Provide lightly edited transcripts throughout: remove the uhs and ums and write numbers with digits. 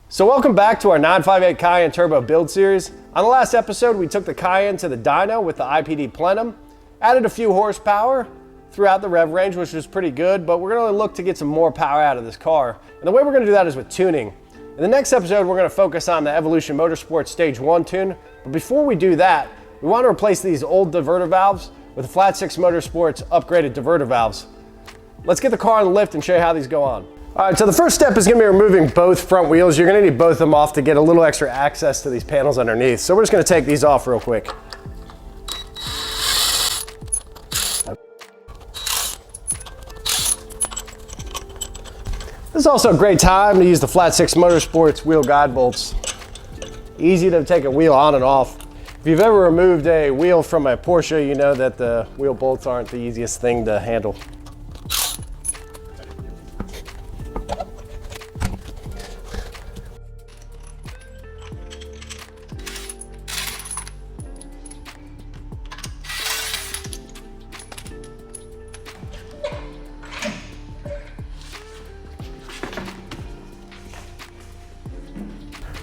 So welcome back to our 958 Cayenne Turbo build series. On the last episode, we took the Cayenne to the dyno with the IPD plenum, added a few horsepower throughout the rev range, which was pretty good, but we're gonna look to get some more power out of this car. And the way we're gonna do that is with tuning. In the next episode, we're gonna focus on the Evolution Motorsports Stage 1 tune. But before we do that, we wanna replace these old diverter valves with the Flat 6 Motorsports upgraded diverter valves. Let's get the car on the lift and show you how these go on. All right, so the first step is gonna be removing both front wheels. You're gonna need both of them off to get a little extra access to these panels underneath. So we're just gonna take these off real quick. This is also a great time to use the Flat 6 Motorsports wheel guide bolts. Easy to take a wheel on and off. If you've ever removed a wheel from a Porsche, you know that the wheel bolts aren't the easiest thing to handle.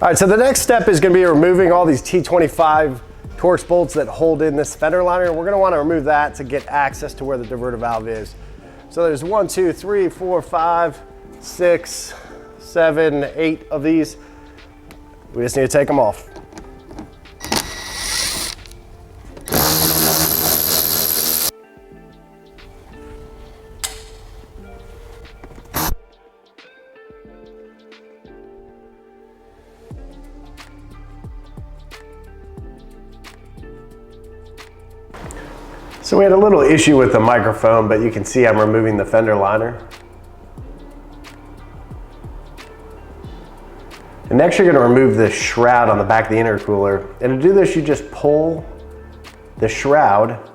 All right, so the next step is gonna be removing all these T25 Torx bolts that hold in this fender liner. We're gonna wanna remove that to get access to where the diverter valve is. So there's 1, 2, 3, 4, 5, 6, 7, 8 of these. We just need to take them off. So we had a little issue with the microphone, but you can see I'm removing the fender liner. And next you're gonna remove the shroud on the back of the intercooler. And to do this, you just pull the shroud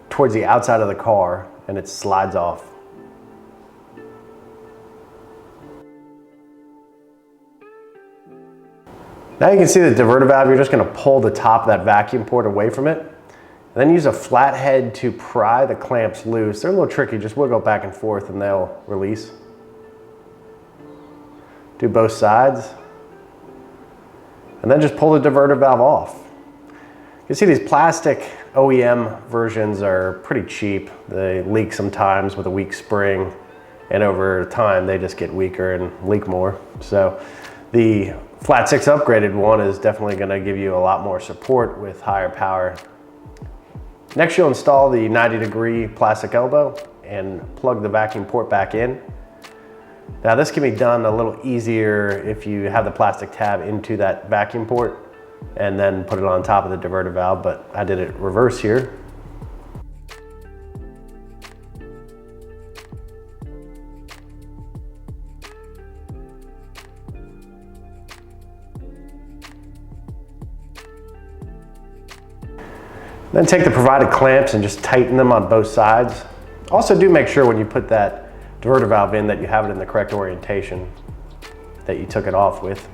towards the outside of the car and it slides off. Now you can see the diverter valve, you're just gonna pull the top of that vacuum port away from it. And then use a flathead to pry the clamps loose. They're a little tricky, just wiggle back and forth and they'll release. Do both sides. And then just pull the diverter valve off. You can see these plastic OEM versions are pretty cheap. They leak sometimes with a weak spring, and over time they just get weaker and leak more. So the Flat 6 upgraded one is definitely gonna give you a lot more support with higher power. Next, you'll install the 90-degree plastic elbow and plug the vacuum port back in. Now this can be done a little easier if you have the plastic tab into that vacuum port and then put it on top of the diverter valve, but I did it reverse here. Then take the provided clamps and just tighten them on both sides. Also do make sure when you put that diverter valve in that you have it in the correct orientation that you took it off with.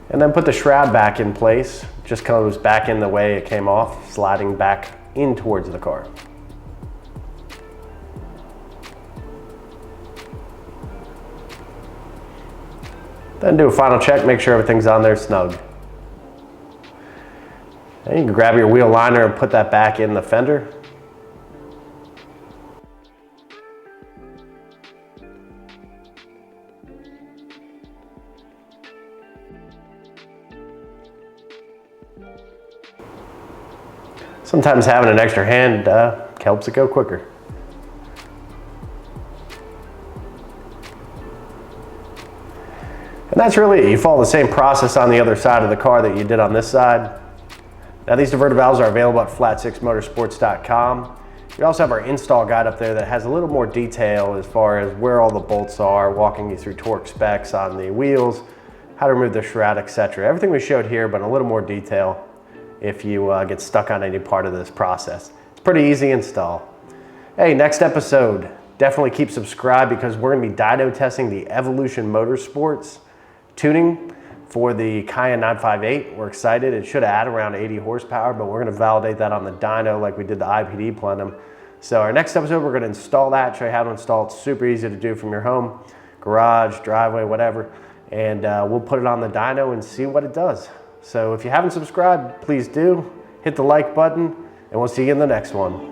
And then put the shroud back in place. Just goes back in the way it came off, sliding back in towards the car. Then do a final check, make sure everything's on there snug. And you can grab your wheel liner and put that back in the fender. Sometimes having an extra hand helps it go quicker. And that's really it. You follow the same process on the other side of the car that you did on this side. Now these diverter valves are available at flat6motorsports.com. We also have our install guide up there that has a little more detail as far as where all the bolts are, walking you through torque specs on the wheels, how to remove the shroud, etc. Everything we showed here, but in a little more detail if you get stuck on any part of this process. It's pretty easy install. Hey, next episode, definitely keep subscribed because we're gonna be dyno testing the Evolution Motorsports tuning for the Cayenne 958. We're excited. It should add around 80 horsepower, but we're gonna validate that on the dyno like we did the IPD plenum. So our next episode, we're gonna install that, show you how to install it. Super easy to do from your home, garage, driveway, whatever. and we'll put it on the dyno and see what it does. So if you haven't subscribed, please do. Hit the like button, and we'll see you in the next one.